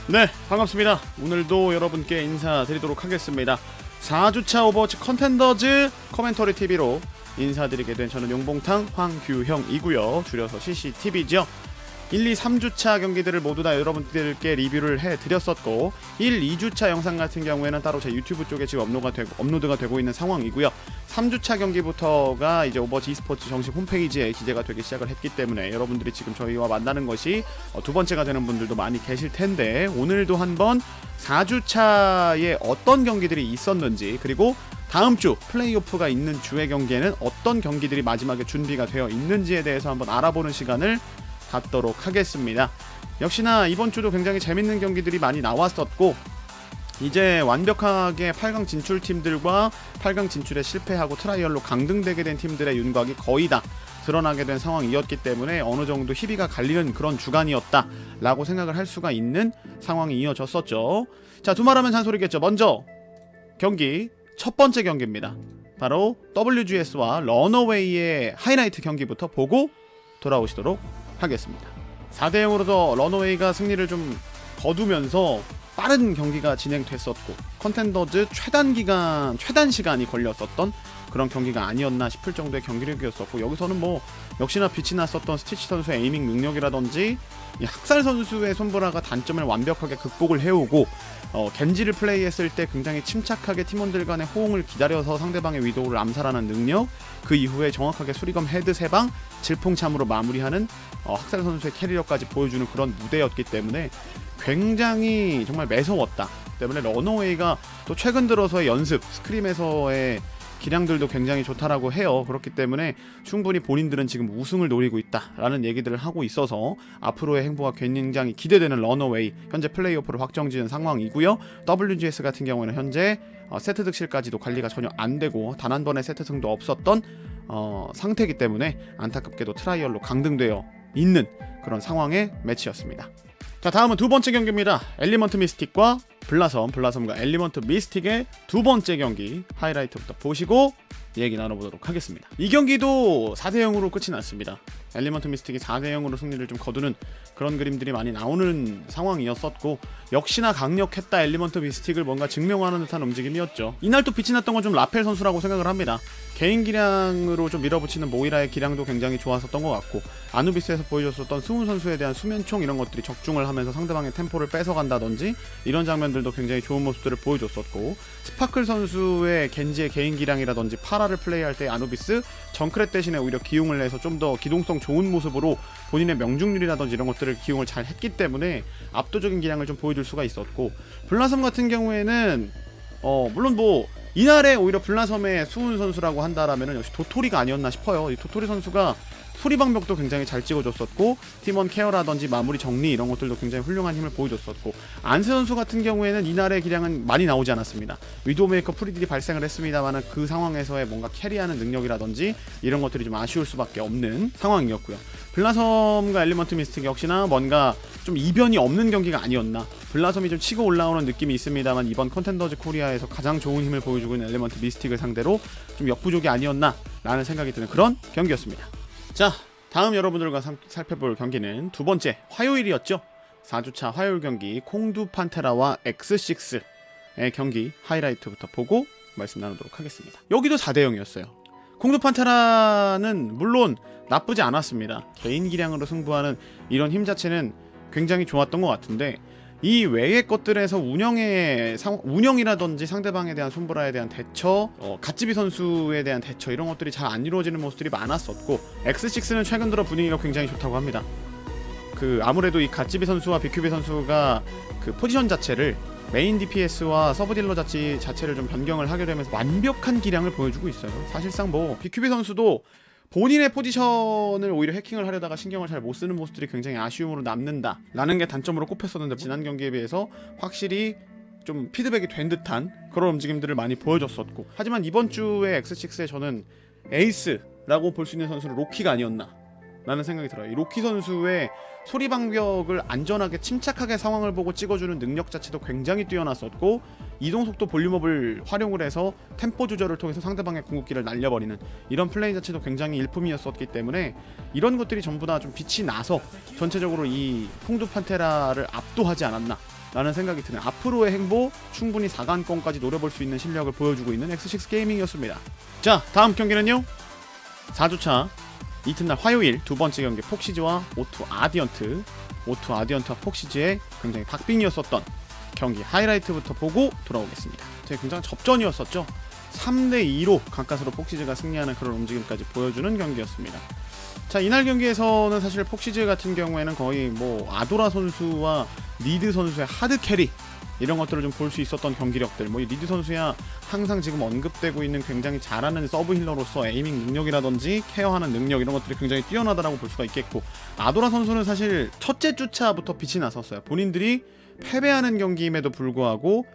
네, 반갑습니다. 오늘도 여러분께 인사드리도록 하겠습니다. 4주차 오버워치 컨텐더즈 커멘터리 TV로 인사드리게 된 저는 용봉탕 황규형이고요. 줄여서 CCTV죠. 1, 2, 3주차 경기들을 모두 다 여러분들께 리뷰를 해드렸었고 1, 2주차 영상 같은 경우에는 따로 제 유튜브 쪽에 지금 업로드가 되고 있는 상황이고요. 3주차 경기부터가 이제 오버워치 e스포츠 정식 홈페이지에 기재가 되기 시작을 했기 때문에 여러분들이 지금 저희와 만나는 것이 두 번째가 되는 분들도 많이 계실 텐데, 오늘도 한번 4주차에 어떤 경기들이 있었는지, 그리고 다음 주 플레이오프가 있는 주의 경기에는 어떤 경기들이 마지막에 준비가 되어 있는지에 대해서 한번 알아보는 시간을 갖도록 하겠습니다. 역시나 이번 주도 굉장히 재밌는 경기들이 많이 나왔었고, 이제 완벽하게 8강 진출 팀들과 8강 진출에 실패하고 트라이얼로 강등되게 된 팀들의 윤곽이 거의 다 드러나게 된 상황이었기 때문에 어느 정도 희비가 갈리는 그런 주간이었다 라고 생각을 할 수가 있는 상황이 이어졌었죠. 자, 두말하면 잔소리겠죠. 먼저 경기 첫 번째 경기입니다. 바로 WGS와 러너웨이의 하이라이트 경기부터 보고 돌아오시도록 하겠습니다. 4대0으로도 러너웨이가 승리를 좀 거두면서 빠른 경기가 진행됐었고, 컨텐더즈 최단 시간이 걸렸었던 그런 경기가 아니었나 싶을 정도의 경기력이었었고, 여기서는 뭐 역시나 빛이 났었던 스티치 선수의 에이밍 능력이라든지 이 학살 선수의 손보라가 단점을 완벽하게 극복을 해오고, 겐지를 플레이했을 때 굉장히 침착하게 팀원들 간의 호응을 기다려서 상대방의 위도우를 암살하는 능력, 그 이후에 정확하게 수리검 헤드 3방 질풍참으로 마무리하는 학살 선수의 캐리력까지 보여주는 그런 무대였기 때문에 굉장히 정말 매서웠다. 때문에 러너웨이가 또 최근 들어서의 연습, 스크림에서의 기량들도 굉장히 좋다라고 해요. 그렇기 때문에 충분히 본인들은 지금 우승을 노리고 있다라는 얘기들을 하고 있어서 앞으로의 행보가 굉장히 기대되는 러너웨이, 현재 플레이오프를 확정지은 상황이고요. WGS 같은 경우에는 현재 세트 득실까지도 관리가 전혀 안 되고 단 한 번의 세트 승도 없었던 상태이기 때문에 안타깝게도 트라이얼로 강등되어 있는 그런 상황의 매치였습니다. 자, 다음은 두 번째 경기입니다. 엘리먼트 미스틱과 블라섬과 엘리먼트 미스틱의 두 번째 경기 하이라이트부터 보시고 얘기 나눠보도록 하겠습니다. 이 경기도 4대0으로 끝이 났습니다. 엘리먼트 미스틱이 4대0으로 승리를 좀 거두는 그런 그림들이 많이 나오는 상황이었었고, 역시나 강력했다 엘리먼트 미스틱을 뭔가 증명하는 듯한 움직임이었죠. 이날 또 빛이 났던 건 좀 라펠 선수라고 생각을 합니다. 개인 기량으로 좀 밀어붙이는 모이라의 기량도 굉장히 좋았었던 것 같고, 아누비스에서 보여줬었던 스운 선수에 대한 수면총 이런 것들이 적중을 하면서 상대방의 템포를 뺏어간다든지 이런 장면들도 굉장히 좋은 모습들을 보여줬었고, 스파클 선수의 겐지의 개인 기량이라든지 파라를 플레이할 때 아누비스 정크렛 대신에 오히려 기용을 해서 좀 더 기동성 좋은 모습으로 본인의 명중률이라든지 이런 것들을 기용을 잘 했기 때문에 압도적인 기량을 좀 보여줄 수가 있었고, 블라섬 같은 경우에는 물론 뭐 이날에 오히려 블라섬의 수훈 선수라고 한다라면 역시 도토리가 아니었나 싶어요. 이 도토리 선수가 수리 방벽도 굉장히 잘 찍어줬었고, 팀원 케어라든지 마무리 정리 이런 것들도 굉장히 훌륭한 힘을 보여줬었고, 안세 선수 같은 경우에는 이날의 기량은 많이 나오지 않았습니다. 위도우메이커 프리딜이 발생을 했습니다만 그 상황에서의 뭔가 캐리하는 능력이라든지 이런 것들이 좀 아쉬울 수밖에 없는 상황이었고요. 블라섬과 엘리먼트 미스틱 역시나 뭔가 좀 이변이 없는 경기가 아니었나, 블라섬이 좀 치고 올라오는 느낌이 있습니다만 이번 컨텐더즈 코리아에서 가장 좋은 힘을 보여주고 있는 엘리먼트 미스틱을 상대로 좀 역부족이 아니었나 라는 생각이 드는 그런 경기였습니다. 자, 다음 여러분들과 살펴볼 경기는 두 번째 화요일이었죠. 4주차 화요일 경기 콩두 판테라와 X6의 경기 하이라이트부터 보고 말씀 나누도록 하겠습니다. 여기도 4대0이었어요. 콩두 판테라는 물론 나쁘지 않았습니다. 개인 기량으로 승부하는 이런 힘 자체는 굉장히 좋았던 것 같은데, 이 외의 것들에서 운영이라든지 상대방에 대한 손보라에 대한 대처, 갓지비 선수에 대한 대처 이런 것들이 잘 안 이루어지는 모습들이 많았었고, X6는 최근 들어 분위기가 굉장히 좋다고 합니다. 아무래도 이 갓지비 선수와 BQB 선수가 그 포지션 자체를 메인 DPS와 서브 딜러 자체를 좀 변경을 하게 되면서 완벽한 기량을 보여주고 있어요. 사실상 뭐 BQB 선수도 본인의 포지션을 오히려 해킹을 하려다가 신경을 잘 못 쓰는 모습들이 굉장히 아쉬움으로 남는다 라는 게 단점으로 꼽혔었는데, 지난 경기에 비해서 확실히 좀 피드백이 된 듯한 그런 움직임들을 많이 보여줬었고, 하지만 이번 주에 X6에 저는 에이스라고 볼 수 있는 선수는 로키가 아니었나 라는 생각이 들어요. 이 로키 선수의 소리 방벽을 안전하게 침착하게 상황을 보고 찍어주는 능력 자체도 굉장히 뛰어났었고, 이동속도 볼륨업을 활용을 해서 템포 조절을 통해서 상대방의 궁극기를 날려버리는 이런 플레이 자체도 굉장히 일품이었었기 때문에 이런 것들이 전부 다 좀 빛이 나서 전체적으로 이 콩두 판테라를 압도하지 않았나 라는 생각이 드는, 앞으로의 행보 충분히 4강권까지 노려볼 수 있는 실력을 보여주고 있는 X6 게이밍이었습니다. 자, 다음 경기는요, 4주차 이튿날 화요일 두 번째 경기, 폭시즈와 O2 아디언트. O2 아디언트와 폭시즈의 굉장히 박빙이었었던 경기 하이라이트부터 보고 돌아오겠습니다. 되게 굉장히 접전이었었죠. 3대2로 가까스로 폭시즈가 승리하는 그런 움직임까지 보여주는 경기였습니다. 자, 이날 경기에서는 사실 폭시즈 같은 경우에는 거의 뭐 아도라 선수와 리드 선수의 하드 캐리 이런 것들을 좀 볼 수 있었던 경기력들, 뭐 이 리드 선수야 항상 지금 언급되고 있는 굉장히 잘하는 서브 힐러로서 에이밍 능력이라든지 케어하는 능력 이런 것들이 굉장히 뛰어나다라고 볼 수가 있겠고, 아도라 선수는 사실 첫째 주차부터 빛이 났었어요. 본인들이 패배하는 경기임에도 불구하고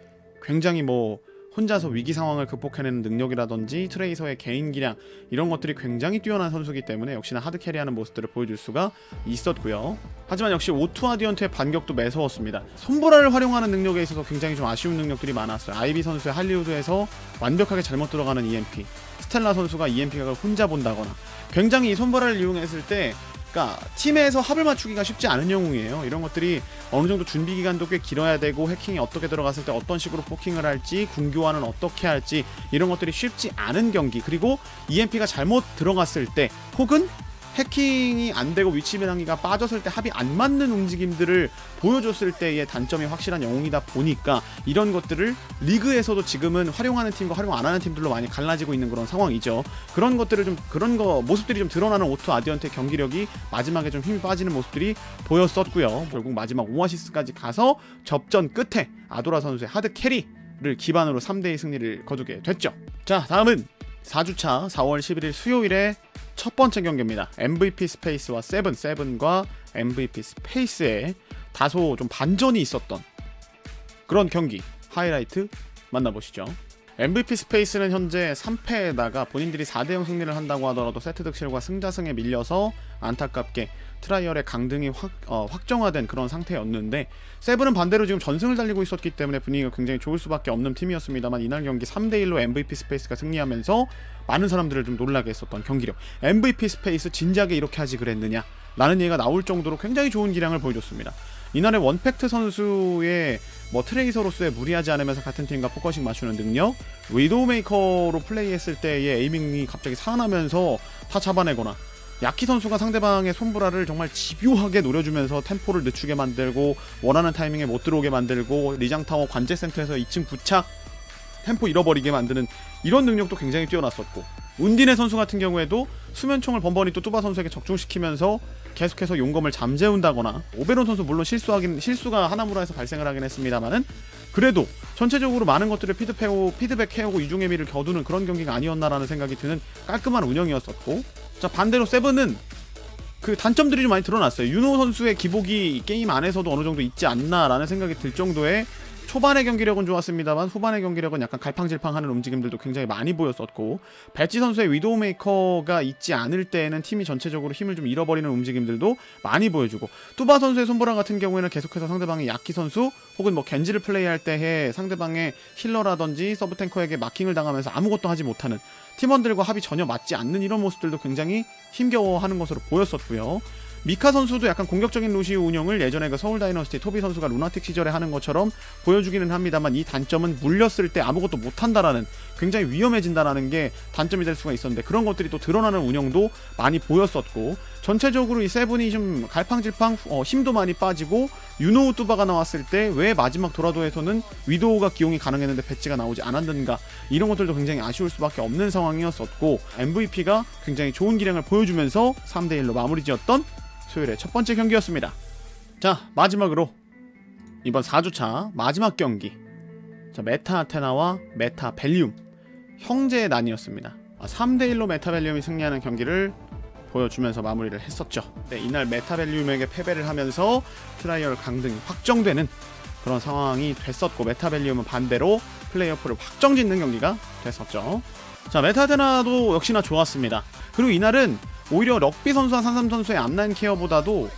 굉장히 뭐 혼자서 위기 상황을 극복해내는 능력이라든지 트레이서의 개인 기량 이런 것들이 굉장히 뛰어난 선수이기 때문에 역시나 하드 캐리하는 모습들을 보여줄 수가 있었고요. 하지만 역시 O2 아디언트의 반격도 매서웠습니다. 손보라를 활용하는 능력에 있어서 굉장히 좀 아쉬운 능력들이 많았어요. 아이비 선수의 할리우드에서 완벽하게 잘못 들어가는 EMP, 스텔라 선수가 EMP 각을 혼자 본다거나, 굉장히 이 손보라를 이용했을 때 그러니까 팀에서 합을 맞추기가 쉽지 않은 영웅이에요. 이런 것들이 어느 정도 준비 기간도 꽤 길어야 되고, 해킹이 어떻게 들어갔을 때 어떤 식으로 포킹을 할지, 군교환은 어떻게 할지 이런 것들이 쉽지 않은 경기, 그리고 EMP가 잘못 들어갔을 때 혹은 해킹이 안 되고 위치 변환기가 빠졌을 때 합이 안 맞는 움직임들을 보여줬을 때의 단점이 확실한 영웅이다 보니까 이런 것들을 리그에서도 지금은 활용하는 팀과 활용 안 하는 팀들로 많이 갈라지고 있는 그런 상황이죠. 그런 것들을 좀, 그런 거 모습들이 좀 드러나는 O2 아디언트의 경기력이 마지막에 좀 힘이 빠지는 모습들이 보였었고요. 결국 마지막 오아시스까지 가서 접전 끝에 아도라 선수의 하드 캐리를 기반으로 3대2 승리를 거두게 됐죠. 자, 다음은 4주차 4월 11일 수요일에 첫 번째 경기입니다. MVP 스페이스와 세븐과 MVP 스페이스에 다소 좀 반전이 있었던 그런 경기 하이라이트 만나보시죠. MVP 스페이스는 현재 3패에다가 본인들이 4대0 승리를 한다고 하더라도 세트 득실과 승자승에 밀려서 안타깝게 트라이얼의 강등이 확정화된 그런 상태였는데, 세븐은 반대로 지금 전승을 달리고 있었기 때문에 분위기가 굉장히 좋을 수밖에 없는 팀이었습니다만, 이날 경기 3대1로 MVP 스페이스가 승리하면서 많은 사람들을 좀 놀라게 했었던 경기력. MVP 스페이스 진작에 이렇게 하지 그랬느냐 라는 얘기가 나올 정도로 굉장히 좋은 기량을 보여줬습니다. 이날의 원팩트 선수의 뭐 트레이서로서의 무리하지 않으면서 같은 팀과 포커싱 맞추는 능력, 위도우메이커로 플레이했을 때의 에이밍이 갑자기 살아나면서 다 잡아내거나, 야키 선수가 상대방의 손브라를 정말 집요하게 노려주면서 템포를 늦추게 만들고 원하는 타이밍에 못 들어오게 만들고, 리장타워 관제센터에서 2층 부착 템포 잃어버리게 만드는 이런 능력도 굉장히 뛰어났었고, 운디네 선수 같은 경우에도 수면총을 번번이 또 뚜바 선수에게 적중시키면서 계속해서 용검을 잠재운다거나, 오베론 선수 물론 실수가 하나무라에서 발생을 하긴 했습니다만은 그래도 전체적으로 많은 것들을 피드백해오고 이중의미를 겨두는 그런 경기가 아니었나라는 생각이 드는 깔끔한 운영이었었고, 자, 반대로 세븐은 그 단점들이 좀 많이 드러났어요. 윤호 선수의 기복이 게임 안에서도 어느 정도 있지 않나라는 생각이 들 정도의 초반의 경기력은 좋았습니다만 후반의 경기력은 약간 갈팡질팡하는 움직임들도 굉장히 많이 보였었고, 배지 선수의 위도우메이커가 있지 않을 때에는 팀이 전체적으로 힘을 좀 잃어버리는 움직임들도 많이 보여주고, 뚜바 선수의 손보라 같은 경우에는 계속해서 상대방의 야키 선수 혹은 뭐 겐지를 플레이할 때에 상대방의 힐러라든지 서브탱커에게 마킹을 당하면서 아무것도 하지 못하는, 팀원들과 합이 전혀 맞지 않는 이런 모습들도 굉장히 힘겨워하는 것으로 보였었고요. 미카 선수도 약간 공격적인 루시우 운영을 예전에 그 서울 다이너스티 토비 선수가 루나틱 시절에 하는 것처럼 보여주기는 합니다만, 이 단점은 물렸을 때 아무것도 못한다라는, 굉장히 위험해진다라는 게 단점이 될 수가 있었는데, 그런 것들이 또 드러나는 운영도 많이 보였었고, 전체적으로 이 세븐이 좀 갈팡질팡 힘도 많이 빠지고, 유노우 뚜바가 나왔을 때 왜 마지막 도라도에서는 위도우가 기용이 가능했는데 배지가 나오지 않았는가, 이런 것들도 굉장히 아쉬울 수밖에 없는 상황이었었고, MVP가 굉장히 좋은 기량을 보여주면서 3대1로 마무리 지었던 수요일의 첫 번째 경기였습니다. 자, 마지막으로 이번 4주차 마지막 경기, 자, 메타 아테나와 메타 벨리움 형제의 난이었습니다. 3대1로 메타 벨리움이 승리하는 경기를 보여주면서 마무리를 했었죠. 네, 이날 메타 벨리움에게 패배를 하면서 트라이얼 강등이 확정되는 그런 상황이 됐었고, 메타 벨리움은 반대로 플레이오프를 확정짓는 경기가 됐었죠. 자, 메타 아테나도 역시나 좋았습니다. 그리고 이날은 오히려 럭비 선수와 산삼 선수의 앞라인 케어보다도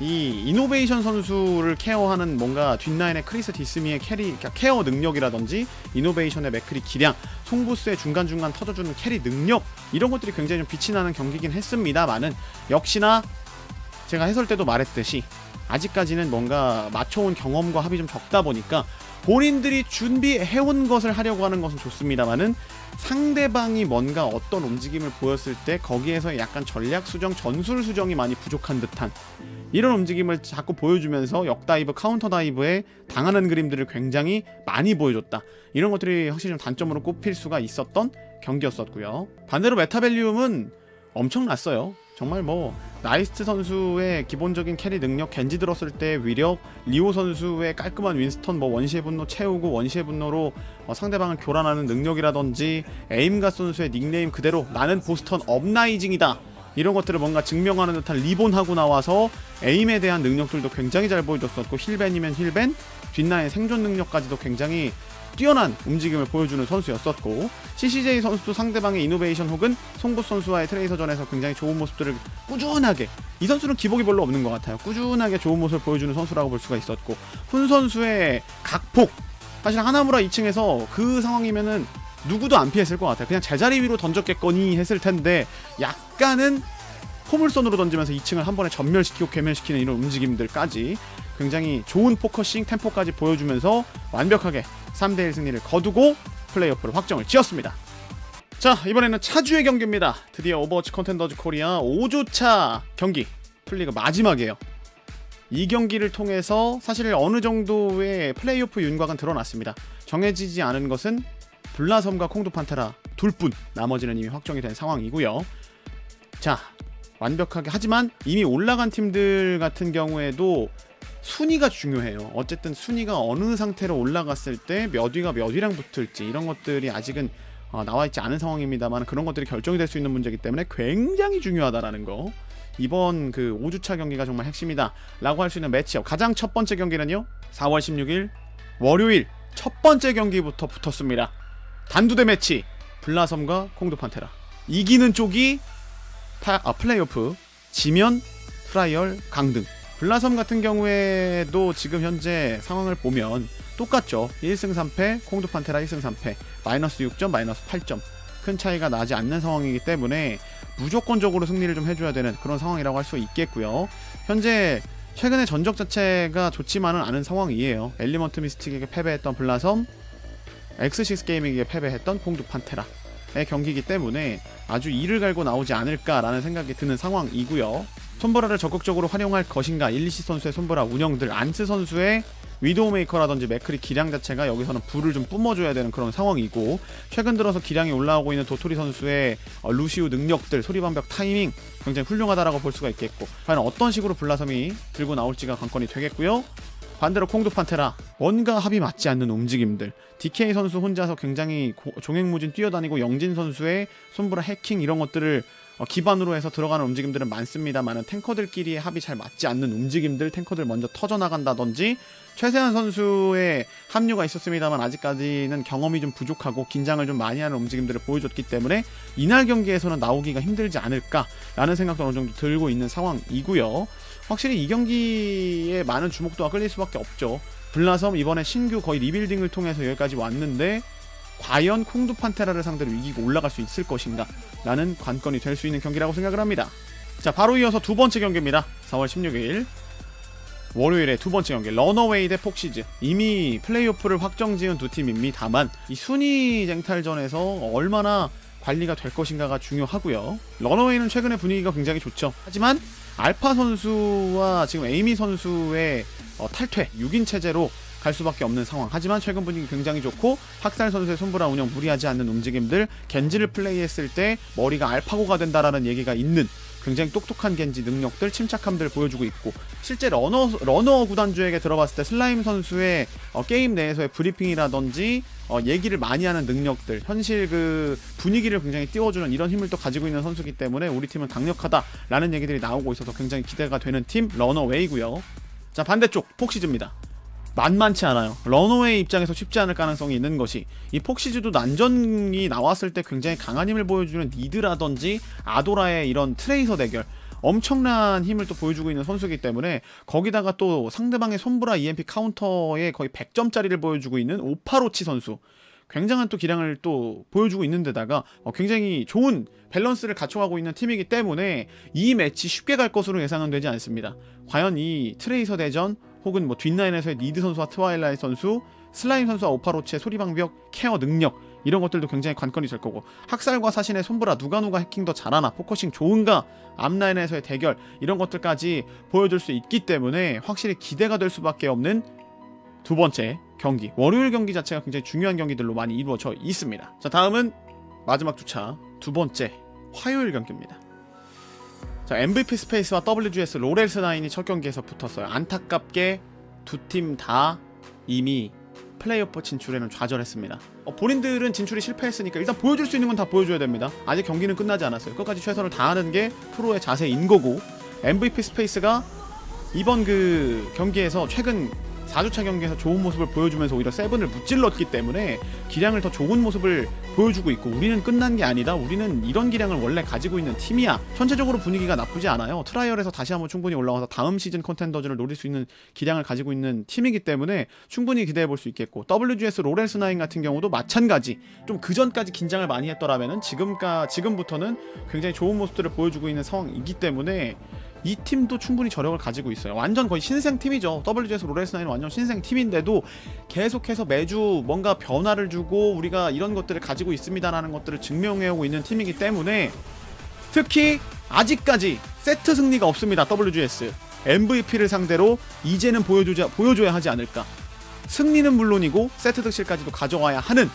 이 이노베이션 선수를 케어하는 뭔가 뒷라인의 크리스 디스미의 케어 능력이라든지, 이노베이션의 맥크리 기량, 송부스의 중간중간 터져주는 캐리 능력, 이런 것들이 굉장히 좀 빛이 나는 경기긴 했습니다만은, 역시나 제가 해설 때도 말했듯이 아직까지는 뭔가 맞춰온 경험과 합이 좀 적다 보니까 본인들이 준비해온 것을 하려고 하는 것은 좋습니다만은 상대방이 뭔가 어떤 움직임을 보였을 때 거기에서 약간 전략 수정, 전술 수정이 많이 부족한 듯한 이런 움직임을 자꾸 보여주면서 역다이브, 카운터 다이브에 당하는 그림들을 굉장히 많이 보여줬다. 이런 것들이 확실히 좀 단점으로 꼽힐 수가 있었던 경기였었고요. 반대로 메타벨리움은 엄청났어요. 정말 뭐 나이스트 선수의 기본적인 캐리 능력, 겐지 들었을 때 위력, 리오 선수의 깔끔한 윈스턴 뭐 원시의 분노 채우고 원시의 분노로 상대방을 교란하는 능력이라든지, 에임갓 선수의 닉네임 그대로 나는 보스턴 업라이징이다 이런 것들을 뭔가 증명하는 듯한 리본하고 나와서 에임에 대한 능력들도 굉장히 잘 보여줬었고, 힐벤이면 힐벤, 뒷라인 생존 능력까지도 굉장히 뛰어난 움직임을 보여주는 선수였었고, CCJ 선수도 상대방의 이노베이션 혹은 송곳 선수와의 트레이서전에서 굉장히 좋은 모습들을 꾸준하게, 이 선수는 기복이 별로 없는 것 같아요. 꾸준하게 좋은 모습을 보여주는 선수라고 볼 수가 있었고, 훈 선수의 각폭, 사실 하나무라 2층에서 그 상황이면은 누구도 안 피했을 것 같아요. 그냥 제자리 위로 던졌겠거니 했을 텐데 약간은 포물선으로 던지면서 2층을 한 번에 전멸시키고 괴멸시키는 이런 움직임들까지 굉장히 좋은 포커싱, 템포까지 보여주면서 완벽하게 3대1 승리를 거두고 플레이오프를 확정을 지었습니다. 자, 이번에는 차주의 경기입니다. 드디어 오버워치 컨텐더즈 코리아 5주차 경기, 풀리그 마지막이에요. 이 경기를 통해서 사실 어느 정도의 플레이오프 윤곽은 드러났습니다. 정해지지 않은 것은 블라섬과 콩두판테라 둘뿐, 나머지는 이미 확정이 된 상황이고요. 자, 완벽하게, 하지만 이미 올라간 팀들 같은 경우에도 순위가 중요해요. 어쨌든 순위가 어느 상태로 올라갔을 때 몇 위가 몇 위랑 붙을지 이런 것들이 아직은 나와있지 않은 상황입니다만, 그런 것들이 결정이 될 수 있는 문제이기 때문에 굉장히 중요하다라는 거, 이번 그 5주차 경기가 정말 핵심이다 라고 할 수 있는 매치업. 가장 첫 번째 경기는요, 4월 16일 월요일 첫 번째 경기부터 붙었습니다. 단두대 매치, 블라섬과 콩두판테라. 이기는 쪽이 플레이오프, 지면 트라이얼 강등. 블라섬 같은 경우에도 지금 현재 상황을 보면 똑같죠. 1승 3패, 콩두판테라 1승 3패, 마이너스 6점, 마이너스 8점. 큰 차이가 나지 않는 상황이기 때문에 무조건적으로 승리를 좀 해줘야 되는 그런 상황이라고 할 수 있겠고요. 현재 최근에 전적 자체가 좋지만은 않은 상황이에요. 엘리먼트 미스틱에게 패배했던 블라섬, 엑스식스 게이밍에게 패배했던 콩두판테라의 경기이기 때문에 아주 이를 갈고 나오지 않을까라는 생각이 드는 상황이고요. 손보라를 적극적으로 활용할 것인가, 일리시 선수의 손보라 운영들, 안스 선수의 위도우메이커라든지 맥크리 기량 자체가 여기서는 불을 좀 뿜어줘야 되는 그런 상황이고, 최근 들어서 기량이 올라오고 있는 도토리 선수의 루시우 능력들, 소리방벽 타이밍 굉장히 훌륭하다라고 볼 수가 있겠고, 과연 어떤 식으로 블라섬이 들고 나올지가 관건이 되겠고요. 반대로 콩두판테라, 뭔가 합이 맞지 않는 움직임들, DK 선수 혼자서 굉장히 종횡무진 뛰어다니고, 영진 선수의 손보라 해킹 이런 것들을 기반으로 해서 들어가는 움직임들은 많습니다만, 탱커들끼리의 합이 잘 맞지 않는 움직임들, 탱커들 먼저 터져나간다든지, 최세한 선수의 합류가 있었습니다만 아직까지는 경험이 좀 부족하고 긴장을 좀 많이 하는 움직임들을 보여줬기 때문에 이날 경기에서는 나오기가 힘들지 않을까라는 생각도 어느 정도 들고 있는 상황이고요. 확실히 이 경기에 많은 주목도가 끌릴 수밖에 없죠. 블라섬 이번에 신규 거의 리빌딩을 통해서 여기까지 왔는데 과연 콩두판테라를 상대로 이기고 올라갈 수 있을 것인가 라는 관건이 될 수 있는 경기라고 생각을 합니다. 자, 바로 이어서 두 번째 경기입니다. 4월 16일 월요일에 두 번째 경기, 러너웨이 대 폭시즈. 이미 플레이오프를 확정지은 두 팀입니다만 이 순위 쟁탈전에서 얼마나 관리가 될 것인가가 중요하고요. 러너웨이는 최근에 분위기가 굉장히 좋죠. 하지만 알파 선수와 지금 에이미 선수의 탈퇴, 6인 체제로 갈 수밖에 없는 상황. 하지만 최근 분위기 굉장히 좋고, 학살 선수의 손보라 운영 무리하지 않는 움직임들, 겐지를 플레이했을 때 머리가 알파고가 된다라는 얘기가 있는 굉장히 똑똑한 겐지 능력들, 침착함들 보여주고 있고, 실제 러너 구단주에게 들어봤을 때 슬라임 선수의 게임 내에서의 브리핑이라든지 얘기를 많이 하는 능력들, 현실 그 분위기를 굉장히 띄워주는 이런 힘을 또 가지고 있는 선수이기 때문에 우리 팀은 강력하다라는 얘기들이 나오고 있어서 굉장히 기대가 되는 팀 러너웨이고요. 자, 반대쪽 폭시즈입니다. 만만치 않아요. 러너웨이 입장에서 쉽지 않을 가능성이 있는 것이, 이 폭시즈도 난전이 나왔을 때 굉장히 강한 힘을 보여주는 니드라든지 아도라의 이런 트레이서 대결, 엄청난 힘을 또 보여주고 있는 선수이기 때문에, 거기다가 또 상대방의 손보라 EMP 카운터에 거의 100점짜리를 보여주고 있는 오파로치 선수, 굉장한 또 기량을 또 보여주고 있는 데다가 굉장히 좋은 밸런스를 갖춰가고 있는 팀이기 때문에 이 매치 쉽게 갈 것으로 예상은 되지 않습니다. 과연 이 트레이서 대전 혹은 뭐 뒷라인에서의 니드 선수와 트와일라이트 선수, 슬라임 선수와 오파로치의 소리방벽, 케어 능력 이런 것들도 굉장히 관건이 될 거고, 학살과 사신의 손브라 누가 해킹 더 잘하나, 포커싱 좋은가, 앞라인에서의 대결 이런 것들까지 보여줄 수 있기 때문에 확실히 기대가 될 수밖에 없는 두 번째 경기, 월요일 경기 자체가 굉장히 중요한 경기들로 많이 이루어져 있습니다. 자, 다음은 마지막 주차 두 번째 화요일 경기입니다. 자, MVP 스페이스와 WGS 로렐스9이 첫 경기에서 붙었어요. 안타깝게 두 팀 다 이미 플레이오프 진출에는 좌절했습니다. 본인들은 진출이 실패했으니까 일단 보여줄 수 있는 건 다 보여줘야 됩니다. 아직 경기는 끝나지 않았어요. 끝까지 최선을 다하는 게 프로의 자세인 거고, MVP 스페이스가 이번 그 경기에서 최근 4주차 경기에서 좋은 모습을 보여주면서 오히려 세븐을 무찔렀기 때문에 기량을 더 좋은 모습을 보여주고 있고, 우리는 끝난 게 아니다, 우리는 이런 기량을 원래 가지고 있는 팀이야. 전체적으로 분위기가 나쁘지 않아요. 트라이얼에서 다시 한번 충분히 올라와서 다음 시즌 컨텐더즈를 노릴 수 있는 기량을 가지고 있는 팀이기 때문에 충분히 기대해볼 수 있겠고, WGS 로렐스9 같은 경우도 마찬가지. 좀 그전까지 긴장을 많이 했더라면은 지금부터는 굉장히 좋은 모습들을 보여주고 있는 상황이기 때문에 이 팀도 충분히 저력을 가지고 있어요. 완전 거의 신생팀이죠. WGS 로렐스9은 완전 신생팀인데도 계속해서 매주 뭔가 변화를 주고 우리가 이런 것들을 가지고 있습니다라는 것들을 증명해오고 있는 팀이기 때문에, 특히 아직까지 세트 승리가 없습니다. WGS MVP를 상대로 이제는 보여줘야 하지 않을까. 승리는 물론이고 세트 득실까지도 가져와야 하는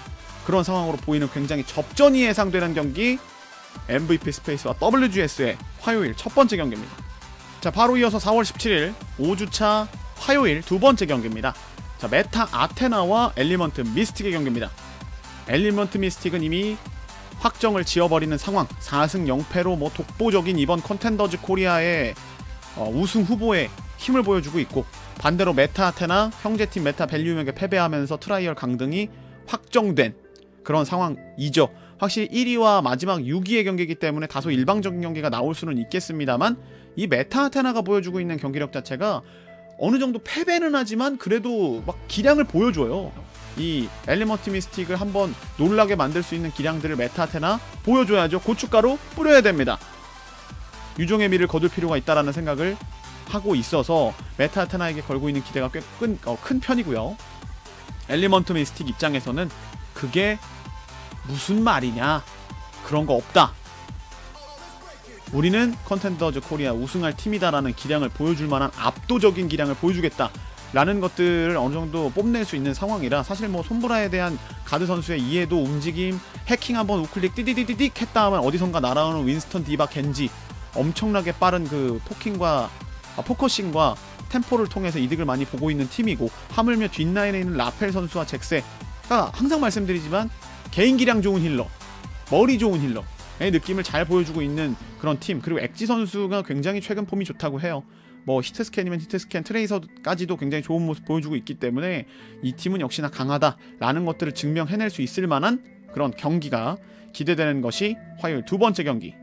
그런 상황으로 보이는 굉장히 접전이 예상되는 경기, MVP 스페이스와 WGS의 화요일 첫 번째 경기입니다. 자, 바로 이어서 4월 17일 5주차 화요일 두 번째 경기입니다. 자, 메타 아테나와 엘리먼트 미스틱의 경기입니다. 엘리먼트 미스틱은 이미 확정을 지어버리는 상황, 4승 0패로 뭐 독보적인 이번 컨텐더즈 코리아의 우승 후보에 힘을 보여주고 있고, 반대로 메타 아테나 형제팀 메타 밸류에게 패배하면서 트라이얼 강등이 확정된 그런 상황이죠. 확실히 1위와 마지막 6위의 경기이기 때문에 다소 일방적인 경기가 나올 수는 있겠습니다만, 이 메타 아테나가 보여주고 있는 경기력 자체가 어느 정도 패배는 하지만 그래도 막 기량을 보여줘요. 이 엘리먼트 미스틱을 한번 놀라게 만들 수 있는 기량들을 메타 아테나 보여줘야죠. 고춧가루 뿌려야 됩니다. 유종의 미를 거둘 필요가 있다라는 생각을 하고 있어서 메타 아테나에게 걸고 있는 기대가 꽤 큰 편이고요. 엘리먼트 미스틱 입장에서는 그게 무슨 말이냐, 그런 거 없다, 우리는 컨텐더즈 코리아 우승할 팀이다라는 기량을 보여줄 만한 압도적인 기량을 보여주겠다 라는 것들을 어느 정도 뽐낼 수 있는 상황이라, 사실 뭐 손브라에 대한 가드 선수의 이해도, 움직임, 해킹 한번 우클릭 띠디디디딕 했다 하면 어디선가 날아오는 윈스턴, 디바, 겐지, 엄청나게 빠른 그 포커싱과 템포를 통해서 이득을 많이 보고 있는 팀이고, 하물며 뒷라인에 있는 라펠 선수와 잭세가 항상 말씀드리지만 개인 기량 좋은 힐러, 머리 좋은 힐러의 느낌을 잘 보여주고 있는 그런 팀. 그리고 엑지 선수가 굉장히 최근 폼이 좋다고 해요. 뭐 히트스캔이면 히트스캔, 트레이서까지도 굉장히 좋은 모습 보여주고 있기 때문에 이 팀은 역시나 강하다라는 것들을 증명해낼 수 있을 만한 그런 경기가 기대되는 것이 화요일 두 번째 경기,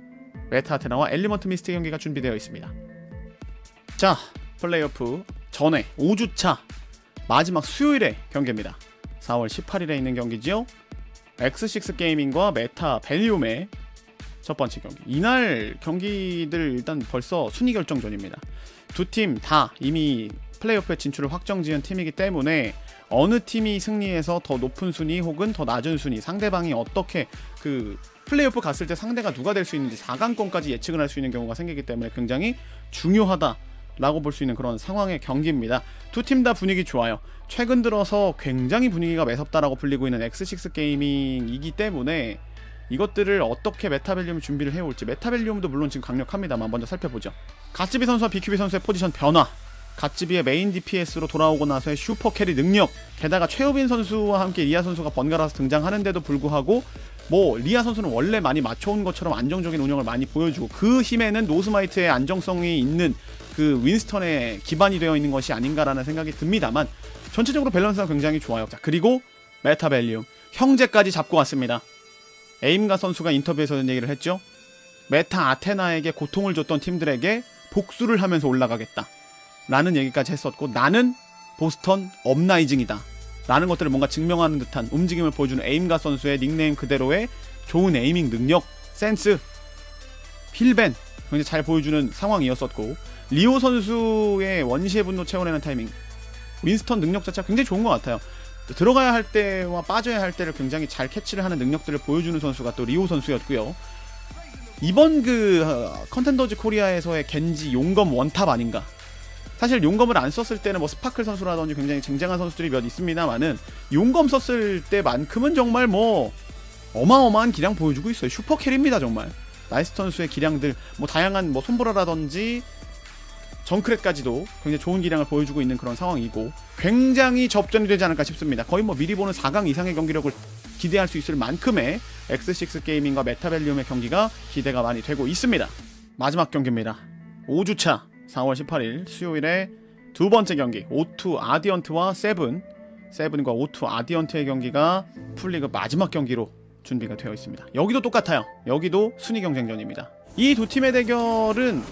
메타 아테나와 엘리먼트 미스틱 경기가 준비되어 있습니다. 자, 플레이오프 전에 5주차 마지막 수요일의 경기입니다. 4월 18일에 있는 경기지요. X6 게이밍과 메타 밸리움의 첫 번째 경기. 이날 경기들 일단 벌써 순위 결정전입니다. 두 팀 다 이미 플레이오프에 진출을 확정지은 팀이기 때문에 어느 팀이 승리해서 더 높은 순위 혹은 더 낮은 순위, 상대방이 어떻게 그 플레이오프 갔을 때 상대가 누가 될 수 있는지 4강권까지 예측을 할 수 있는 경우가 생기기 때문에 굉장히 중요하다라고 볼 수 있는 그런 상황의 경기입니다. 두 팀 다 분위기 좋아요. 최근 들어서 굉장히 분위기가 매섭다라고 불리고 있는 X6 게이밍이기 때문에 이것들을 어떻게 메타밸리움 준비를 해올지, 메타밸리움도 물론 지금 강력합니다만 먼저 살펴보죠. 갓지비 선수와 BQB 선수의 포지션 변화, 갓지비의 메인 DPS로 돌아오고 나서의 슈퍼 캐리 능력, 게다가 최우빈 선수와 함께 리아 선수가 번갈아서 등장하는데도 불구하고 뭐 리아 선수는 원래 많이 맞춰온 것처럼 안정적인 운영을 많이 보여주고, 그 힘에는 노스마이트의 안정성이 있는 그 윈스턴에 기반이 되어 있는 것이 아닌가라는 생각이 듭니다만, 전체적으로 밸런스가 굉장히 좋아요. 자, 그리고 메타밸리움 형제까지 잡고 왔습니다. 에임가 선수가 인터뷰에서 이런 얘기를 했죠. 메타 아테나에게 고통을 줬던 팀들에게 복수를 하면서 올라가겠다 라는 얘기까지 했었고, 나는 보스턴 업라이징이다 라는 것들을 뭔가 증명하는 듯한 움직임을 보여주는 에임갓 선수의 닉네임 그대로의 좋은 에이밍 능력, 센스, 힐밴 굉장히 잘 보여주는 상황이었었고, 리오 선수의 원시의 분노 채워내는 타이밍, 윈스턴 능력 자체가 굉장히 좋은 것 같아요. 들어가야 할 때와 빠져야 할 때를 굉장히 잘 캐치를 하는 능력들을 보여주는 선수가 또 리오 선수였고요. 이번 컨텐더즈 코리아에서의 겐지 용검 원탑 아닌가. 사실 용검을 안 썼을 때는 뭐 스파클 선수라든지 굉장히 쟁쟁한 선수들이 몇 있습니다만은 용검 썼을 때만큼은 정말 뭐 어마어마한 기량 보여주고 있어요. 슈퍼 캐리입니다 정말. 나이스 선수의 기량들, 뭐 다양한 뭐 손보라라든지 정크렛까지도 굉장히 좋은 기량을 보여주고 있는 그런 상황이고, 굉장히 접전이 되지 않을까 싶습니다. 거의 뭐 미리 보는 4강 이상의 경기력을 기대할 수 있을 만큼의 X6 게이밍과 메타벨리움의 경기가 기대가 많이 되고 있습니다. 마지막 경기입니다. 5주차 4월 18일 수요일에 두 번째 경기, O2 아디언트와 세븐과 O2 아디언트의 경기가 풀리그 마지막 경기로 준비가 되어 있습니다. 여기도 똑같아요. 여기도 순위 경쟁전입니다. 이 두 팀의 대결은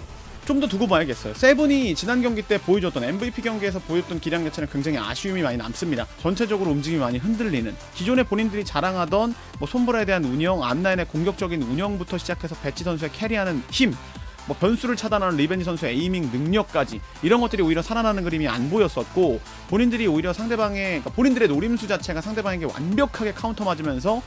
좀 더 두고 봐야겠어요. 세븐이 지난 경기 때 보여줬던 MVP 경기에서 보였던 기량 자체는 굉장히 아쉬움이 많이 남습니다. 전체적으로 움직임이 많이 흔들리는, 기존에 본인들이 자랑하던 뭐 손보라에 대한 운영, 앞라인의 공격적인 운영부터 시작해서 배치 선수의 캐리하는 힘, 뭐 변수를 차단하는 리벤지 선수의 에이밍 능력까지, 이런 것들이 오히려 살아나는 그림이 안 보였었고, 본인들이 오히려 그러니까 본인들의 노림수 자체가 상대방에게 완벽하게 카운터 맞으면서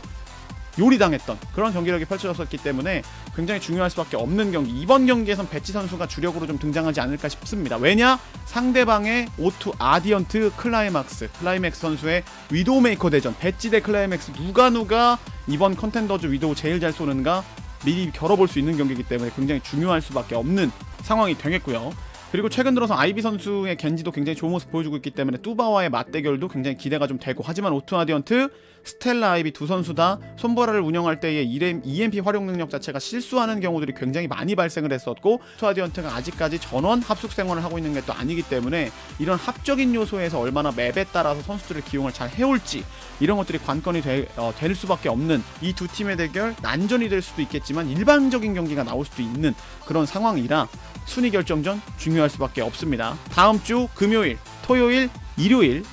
요리당했던 그런 경기력이 펼쳐졌었기 때문에 굉장히 중요할 수밖에 없는 경기. 이번 경기에선 배치 선수가 주력으로 좀 등장하지 않을까 싶습니다. 왜냐? 상대방의 O2 아디언트 클라이맥스 선수의 위도우 메이커 대전, 배치 대 클라이맥스, 누가 이번 컨텐더즈 위도우 제일 잘 쏘는가 미리 겨뤄볼 수 있는 경기이기 때문에 굉장히 중요할 수밖에 없는 상황이 되겠고요. 그리고 최근 들어서 아이비 선수의 겐지도 굉장히 좋은 모습 보여주고 있기 때문에 뚜바와의 맞대결도 굉장히 기대가 좀 되고, 하지만 O2 아디언트, 스텔라 아이비 두 선수 다 손보라를 운영할 때의 EMP 활용 능력 자체가 실수하는 경우들이 굉장히 많이 발생을 했었고, O2 아디언트가 아직까지 전원 합숙 생활을 하고 있는 게 또 아니기 때문에 이런 합적인 요소에서 얼마나 맵에 따라서 선수들을 기용을 잘 해올지, 이런 것들이 관건이 될 수밖에 없는 이 두 팀의 대결, 난전이 될 수도 있겠지만 일방적인 경기가 나올 수도 있는 그런 상황이라 순위 결정전 중요할 수밖에 없습니다. 다음 주 금요일, 토요일, 일요일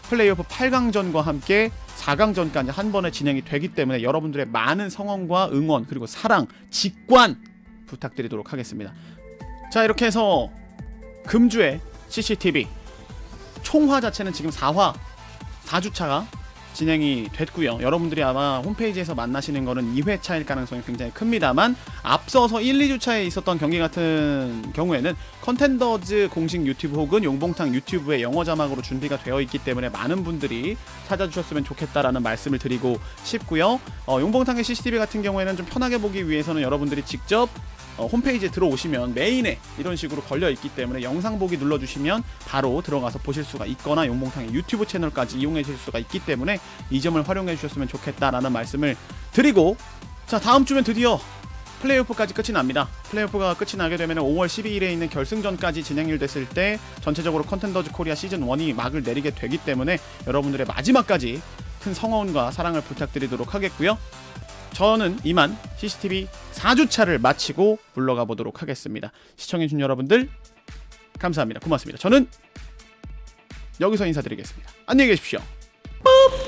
플레이오프 8강전과 함께 4강전까지 한 번에 진행이 되기 때문에 여러분들의 많은 성원과 응원, 그리고 사랑, 직관 부탁드리도록 하겠습니다. 자, 이렇게 해서 금주의 CCTV 총화 자체는 지금 4주차가 진행이 됐고요. 여러분들이 아마 홈페이지에서 만나시는 거는 2회차일 가능성이 굉장히 큽니다만, 앞서서 1, 2주차에 있었던 경기 같은 경우에는 컨텐더즈 공식 유튜브 혹은 용봉탕 유튜브에 영어 자막으로 준비가 되어 있기 때문에 많은 분들이 찾아주셨으면 좋겠다라는 말씀을 드리고 싶고요. 용봉탕의 CCTV 같은 경우에는 좀 편하게 보기 위해서는 여러분들이 직접 홈페이지에 들어오시면 메인에 이런 식으로 걸려있기 때문에 영상 보기 눌러주시면 바로 들어가서 보실 수가 있거나 용봉탕의 유튜브 채널까지 이용해 주실 수가 있기 때문에 이 점을 활용해 주셨으면 좋겠다라는 말씀을 드리고, 자, 다음 주면 드디어 플레이오프까지 끝이 납니다. 플레이오프가 끝이 나게 되면 5월 12일에 있는 결승전까지 진행이 됐을 때 전체적으로 컨텐더즈 코리아 시즌1이 막을 내리게 되기 때문에 여러분들의 마지막까지 큰 성원과 사랑을 부탁드리도록 하겠고요. 저는 이만 CCTV 4주차를 마치고 물러가 보도록 하겠습니다. 시청해주신 여러분들 감사합니다. 고맙습니다. 저는 여기서 인사드리겠습니다. 안녕히 계십시오. 뿜!